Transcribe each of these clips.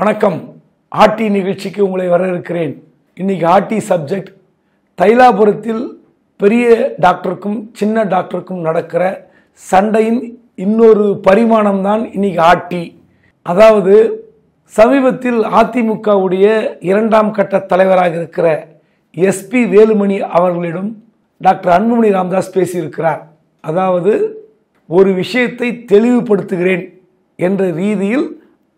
வணக்கம். ஆர்டி நிகழ்ச்சிக்கு உங்களை வரவேற்கிறேன். இன்னைக்கு ஆர்டி சப்ஜெக்ட் தைலாபுரத்தில் பெரிய டாக்டருக்கும் சின்ன டாக்டருக்கும் நடக்கிற சண்டையின் இன்னொரு பரிமாணம் தான் இன்னைக்கு ஆர்டி. அதாவது சமீபத்தில் அதிமுகவுடைய இரண்டாம் கட்ட தலைவராக இருக்கிற எஸ்பி வேலுமணி அவர்களிடம் டாக்டர் அன்புமணி ராமதாஸ் பேசியிருக்கிறார். அதாவது ஒரு விஷயத்தை தெளிவுபடுத்துகிறேன் என்ற ரீதியில்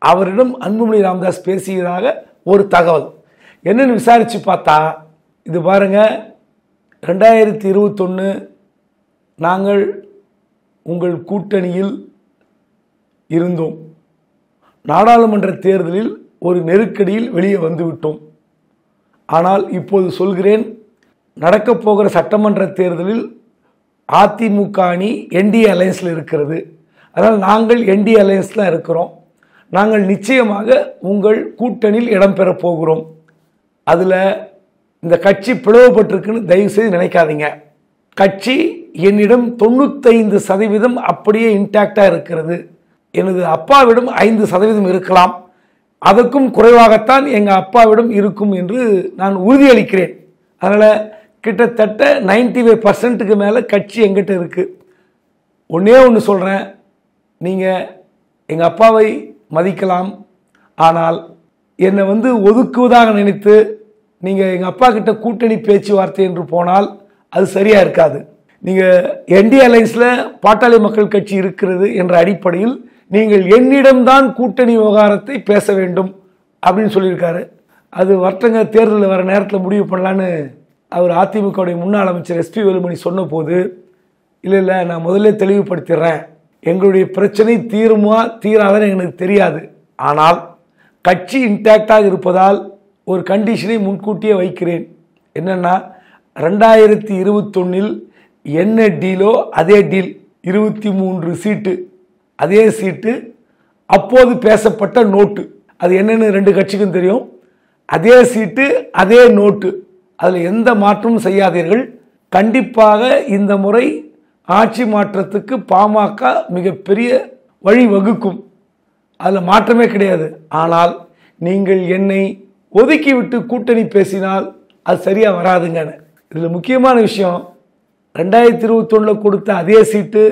அவரிடம் அன்புமணி ராமதாஸ் பேசியதாக ஒரு தகவல். என்னன்னு விசாரிச்சு பார்த்தா, இது பாருங்க, 2021 நாங்கள் உங்கள் கூட்டணியில் இருந்தோம். நாடாளுமன்ற தேர்தலில் ஒரு நெருக்கடியில் வெளியே வந்துவிட்டோம். ஆனால் இப்போது சொல்கிறேன், நடக்கப் போகிற சட்டமன்ற தேர்தலில் அதிமுக அணி என்டிஏ அலையன்ஸில் இருக்கிறது. அதனால் நாங்கள் என்டிஏ அலையன்ஸில் இருக்கிறோம். நாங்கள் நிச்சயமாக உங்கள் கூட்டணியில் இடம்பெறப் போகிறோம். அதில் இந்த கட்சி பிளவுபட்டிருக்குன்னு தயவு செய்து நினைக்காதீங்க. கட்சி என்னிடம் 95% அப்படியே இன்டாக்டாக இருக்கிறது. எனது அப்பாவிடம் 5% இருக்கலாம், அதற்கும் குறைவாகத்தான் எங்கள் அப்பாவிடம் இருக்கும் என்று நான் உறுதியளிக்கிறேன். அதனால் கிட்டத்தட்ட 95% மேலே கட்சி எங்கிட்ட இருக்குது. ஒன்றே ஒன்று சொல்கிறேன், நீங்கள் எங்கள் அப்பாவை மதிக்கலாம், ஆனால் என்னை ஒதுக்குவதாக நினைத்து நீங்கள் எங்கள் அப்பா கிட்ட கூட்டணி பேச்சுவார்த்தை என்று போனால் அது சரியாக இருக்காது. நீங்கள் என்டிஏ அலையன்ஸில் பாட்டாளி மக்கள் கட்சி இருக்கிறது என்ற அடிப்படையில் நீங்கள் என்னிடம்தான் கூட்டணி விவகாரத்தை பேச வேண்டும் அப்படின்னு சொல்லியிருக்காரு. அது வர்த்தக தேர்தலில் வர நேரத்தில் முடிவு பண்ணலான்னு அவர் அதிமுகவுடைய முன்னாள் அமைச்சர் எஸ்பி வேலுமணி சொன்ன போது, இல்லை நான் முதல்ல தெளிவுபடுத்திடுறேன், எங்களுடைய பிரச்சனை தீருமா தீராதன்னு எனக்கு தெரியாது, ஆனால் கட்சி இன்டாக்டாக இருப்பதால் ஒரு கண்டிஷனை முன்கூட்டியே வைக்கிறேன். என்னன்னா, 2021 என்ன டீலோ அதே டீல், 23 சீட்டு அதே சீட்டு, அப்போது பேசப்பட்ட நோட்டு, அது என்னன்னு 2 கட்சிக்கும் தெரியும். அதே சீட்டு அதே நோட்டு, அதில் எந்த மாற்றமும் செய்யாதீர்கள். கண்டிப்பாக இந்த முறை ஆட்சி மாற்றத்துக்கு பாமக மிகப்பெரிய வழி வகுக்கும், அதில் மாற்றமே கிடையாது. ஆனால் நீங்கள் என்னை ஒதுக்கிவிட்டு கூட்டணி பேசினால் அது சரியாக வராதுங்க. இதில் முக்கியமான விஷயம், 2021 கொடுத்த அதே சீட்டு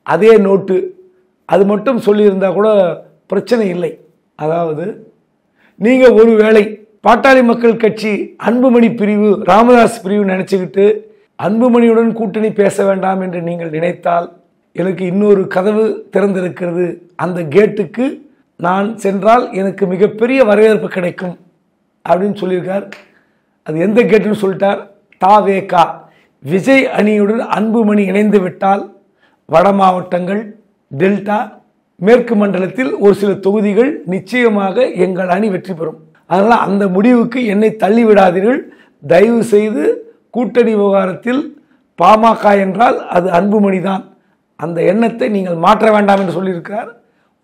அதே நோட்டு, அது மட்டும் சொல்லியிருந்தால் கூட பிரச்சனை இல்லை. அதாவது நீங்கள் ஒருவேளை பாட்டாளி மக்கள் கட்சி அன்புமணி பிரிவு ராமதாஸ் பிரிவு நினச்சிக்கிட்டு அன்புமணியுடன் கூட்டணி பேச வேண்டாம் என்று நீங்கள் நினைத்தால், எனக்கு இன்னொரு கதவு திறந்திருக்கிறது. அந்த கேட்டுக்கு நான் சென்றால் எனக்கு மிகப்பெரிய வரவேற்பு கிடைக்கும் அப்படின்னு சொல்லியிருக்கார். அது எந்த கேட்டுன்னு சொல்லிட்டார், தாவேகா விஜய் அணியுடன் அன்புமணி இணைந்து விட்டால் வட மாவட்டங்கள், டெல்டா, மேற்கு மண்டலத்தில் ஒரு சில தொகுதிகள் நிச்சயமாக எங்கள் அணி வெற்றி பெறும். அதனால் அந்த முடிவுக்கு என்னை தள்ளிவிடாதீர்கள். தயவு செய்து கூட்டணி விவகாரத்தில் பாமக என்றால் அது அன்புமணி தான், அந்த எண்ணத்தை நீங்கள் மாற்ற வேண்டாம் என்று சொல்லியிருக்கிறார்.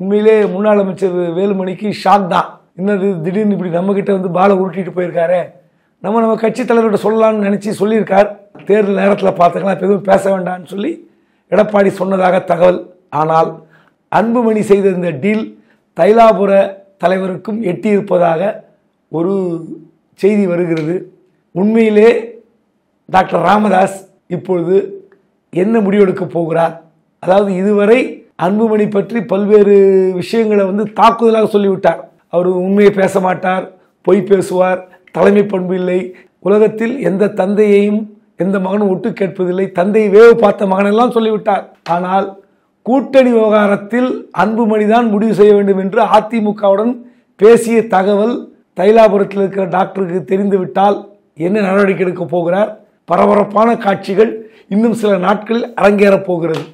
உண்மையிலே முன்னாள் அமைச்சர் வேலுமணிக்கு ஷாக் தான். என்னது திடீர்னு இப்படி நம்மக்கிட்ட பாலை உருட்டிட்டு போயிருக்காரு, நம்ம கட்சி தலைவர்கிட்ட சொல்லலாம்னு நினச்சி சொல்லியிருக்கார். தேர்தல் நேரத்தில் பார்த்துக்கலாம், இப்போ எதுவும் பேச வேண்டாம்னு சொல்லி எடப்பாடி சொன்னதாக தகவல். ஆனால் அன்புமணி செய்த இந்த டீல் தைலாபுர தலைவருக்கும் எட்டியிருப்பதாக ஒரு செய்தி வருகிறது. உண்மையிலே டாக்டர் ராமதாஸ் இப்பொழுது என்ன முடிவெடுக்க போகிறார்? அதாவது இதுவரை அன்புமணி பற்றி பல்வேறு விஷயங்களை தாக்குதலாக சொல்லிவிட்டார். அவர் உண்மையை பேச மாட்டார், பொய் பேசுவார், தலைமை பண்பு இல்லை, உலகத்தில் எந்த தந்தையையும் எந்த மகனும் ஒட்டு கேட்பதில்லை, தந்தையை வேவு பார்த்த மகனெல்லாம் சொல்லிவிட்டார். ஆனால் கூட்டணி விவகாரத்தில் அன்புமணி தான் முடிவு செய்ய வேண்டும் என்று அதிமுகவுடன் பேசிய தகவல் தைலாபுரத்தில் இருக்கிற டாக்டருக்கு தெரிந்துவிட்டால் என்ன நடவடிக்கை எடுக்க போகிறார்? பரபரப்பான காட்சிகள் இன்னும் சில நாட்களில் அரங்கேறப் போகிறது.